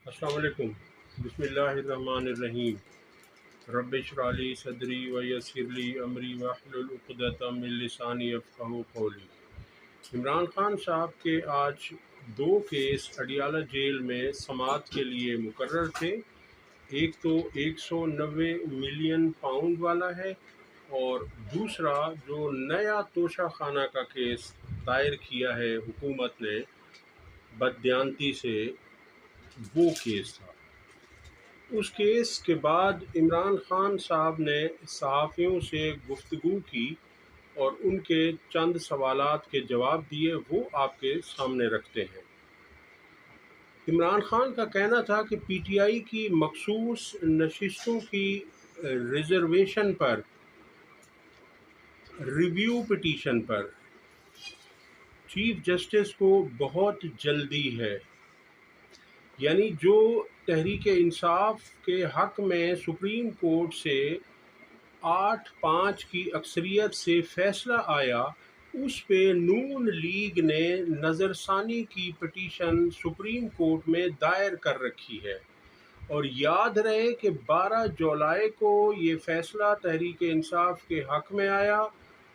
السلام علیکم۔ بسم اللہ الرحمن الرحیم۔ رب اشرح لی صدری ویسر لی امری واحلل عقدۃ من لسانی یفقہوا قولی۔ عمران خان صاحب کے آج دو کیس اڈیالہ جیل میں سماعت کے لیے مقرر تھے۔ ایک تو 190 ملین پاؤنڈ والا ہے اور دوسرا جو نیا توشہ خانہ کا کیس دائر کیا ہے حکومت نے بددیانتی سے، وہ کیس تھا۔ اس کیس کے بعد عمران خان صاحب نے صحافیوں سے گفتگو کی اور ان کے چند سوالات کے جواب دیے، وہ آپ کے سامنے رکھتے ہیں۔ عمران خان کا کہنا تھا کہ پی ٹی آئی کی مخصوص نشستوں کی ریزرویشن پر، ریویو پٹیشن پر چیف جسٹس کو بہت جلدی ہے، یعنی جو تحریک انصاف کے حق میں سپریم کورٹ سے 8-5 کی اکثریت سے فیصلہ آیا، اس پہ نون لیگ نے نظر ثانی کی پٹیشن سپریم کورٹ میں دائر کر رکھی ہے۔ اور یاد رہے کہ 12 جولائی کو یہ فیصلہ تحریک انصاف کے حق میں آیا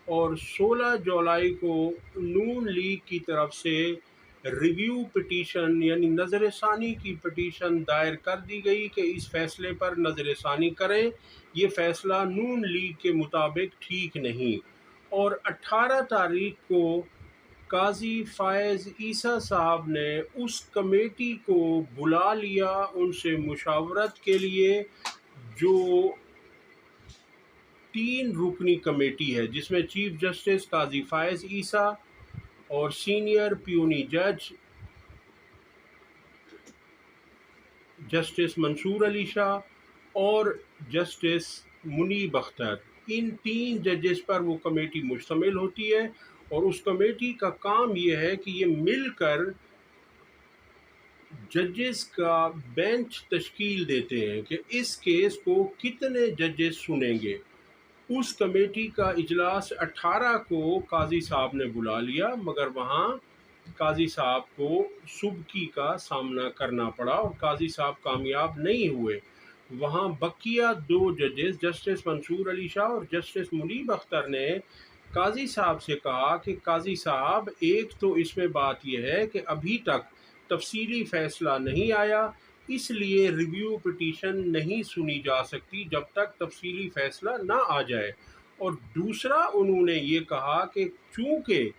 اور 16 جولائی کو نون لیگ کی طرف سے ریویو پٹیشن یعنی نظر ثانی کی پٹیشن دائر کر دی گئی کہ اس فیصلے پر نظر ثانی کریں، یہ فیصلہ نون لیگ کے مطابق ٹھیک نہیں۔ اور 18 تاریخ کو قاضی فائز عیسیٰ صاحب نے اس کمیٹی کو بلا لیا ان سے مشاورت کے لیے، جو 3 رکنی کمیٹی ہے، جس میں چیف جسٹس قاضی فائز عیسیٰ اور سینئر پیونی جج جسٹس منصور علی شاہ اور جسٹس منیب اختر، ان 3 ججز پر وہ کمیٹی مشتمل ہوتی ہے۔ اور اس کمیٹی کا کام یہ ہے کہ یہ مل کر ججز کا بینچ تشکیل دیتے ہیں کہ اس کیس کو کتنے ججز سنیں گے۔ اس کمیٹی کا اجلاس 18 کو قاضی صاحب نے بلا لیا، مگر وہاں قاضی صاحب کو سبکی کا سامنا کرنا پڑا اور قاضی صاحب کامیاب نہیں ہوئے۔ وہاں بقیہ 2 ججز جسٹس منصور علی شاہ اور جسٹس منیب اختر نے قاضی صاحب سے کہا کہ قاضی صاحب، ایک تو اس میں بات یہ ہے کہ ابھی تک تفصیلی فیصلہ نہیں آیا، اس لیے ریویو پٹیشن نہیں سنی جا سکتی جب تک تفصیلی فیصلہ نہ آ جائے۔ اور دوسرا انہوں نے یہ کہا کہ چونکہ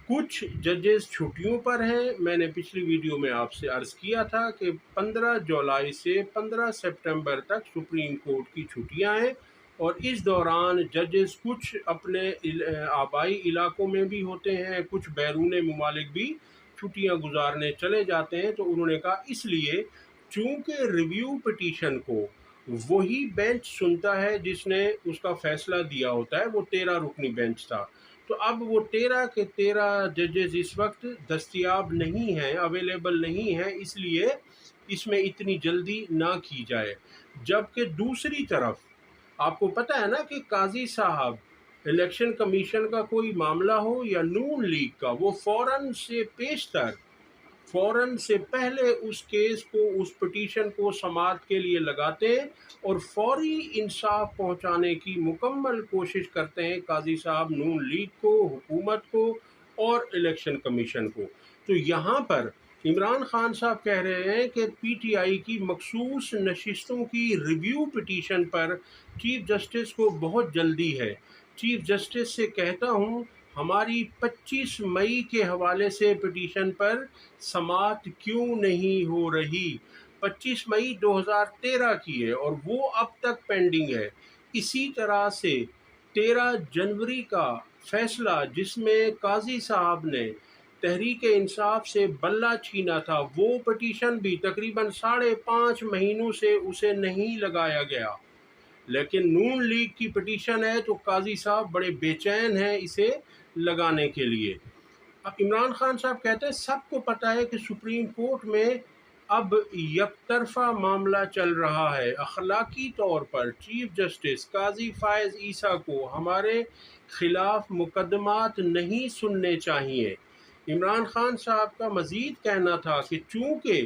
کچھ ججز چھٹیوں پر ہیں، میں نے پچھلی ویڈیو میں آپ سے عرض کیا تھا کہ 15 جولائی سے 15 سپٹمبر تک سپریم کورٹ کی چھٹیاں ہیں، اور اس دوران ججز کچھ اپنے آبائی علاقوں میں بھی ہوتے ہیں، کچھ بیرون ممالک بھی چھٹیاں گزارنے چلے جاتے ہیں۔ تو انہوں نے کہا اس لیے چونکہ ریویو پٹیشن کو وہی بینچ سنتا ہے جس نے اس کا فیصلہ دیا ہوتا ہے، وہ 13 رکنی بینچ تھا، تو اب وہ 13 کے 13 ججز اس وقت دستیاب نہیں ہیں، اویلیبل نہیں ہیں، اس لیے اس میں اتنی جلدی نہ کی جائے۔ جبکہ دوسری طرف آپ کو پتہ ہے نا کہ قاضی صاحب الیکشن کمیشن کا کوئی معاملہ ہو یا نون لیگ کا، وہ فوراً سے پیشتر، فوراً سے پہلے اس کیس کو، اس پٹیشن کو سماعت کے لیے لگاتے ہیں اور فوری انصاف پہنچانے کی مکمل کوشش کرتے ہیں قاضی صاحب نون لیگ کو، حکومت کو اور الیکشن کمیشن کو۔ تو یہاں پر عمران خان صاحب کہہ رہے ہیں کہ پی ٹی آئی کی مخصوص نشستوں کی ریویو پٹیشن پر چیف جسٹس کو بہت جلدی ہے۔ چیف جسٹس سے کہتا ہوں ہماری 25 مئی کے حوالے سے پٹیشن پر سماعت کیوں نہیں ہو رہی؟ 25 مئی 2013 کی ہے اور وہ اب تک پینڈنگ ہے۔ اسی طرح سے 13 جنوری کا فیصلہ جس میں قاضی صاحب نے تحریک انصاف سے بلہ چھینا تھا، وہ پٹیشن بھی تقریباً 5.5 مہینوں سے اسے نہیں لگایا گیا، لیکن نون لیگ کی پٹیشن ہے تو قاضی صاحب بڑے بے چین ہیں اسے لگانے کے لیے۔ اب عمران خان صاحب کہتے ہیں سب کو پتہ ہے کہ سپریم کورٹ میں اب یک طرفہ معاملہ چل رہا ہے، اخلاقی طور پر چیف جسٹس قاضی فائز عیسیٰ کو ہمارے خلاف مقدمات نہیں سننے چاہیے۔ عمران خان صاحب کا مزید کہنا تھا کہ چونکہ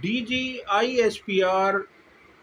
DGISPR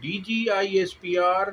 DGISPR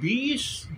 20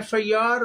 FIR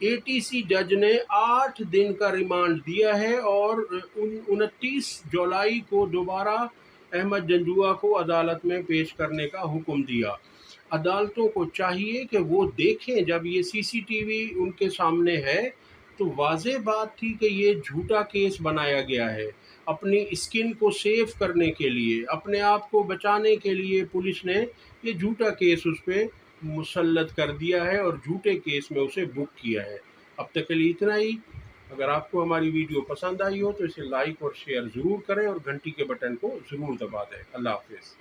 ATC جج نے 8 دن کا ریمانڈ دیا ہے اور 29 جولائی کو دوبارہ احمد جنجوعہ کو عدالت میں پیش کرنے کا حکم دیا۔ عدالتوں کو چاہیے کہ وہ دیکھیں، جب یہ CCTV ان کے سامنے ہے تو واضح بات تھی کہ یہ جھوٹا کیس بنایا گیا ہے۔ اپنی اسکن کو سیف کرنے کے لیے، اپنے آپ کو بچانے کے لیے پولیس نے یہ جھوٹا کیس اس پہ مسلط کر دیا ہے اور جھوٹے کیس میں اسے بک کیا ہے۔ اب تک کے لیے اتنا ہی۔ اگر آپ کو ہماری ویڈیو پسند آئی ہو تو اسے لائک اور شیئر ضرور کریں اور گھنٹی کے بٹن کو ضرور دبا دیں۔ اللہ حافظ۔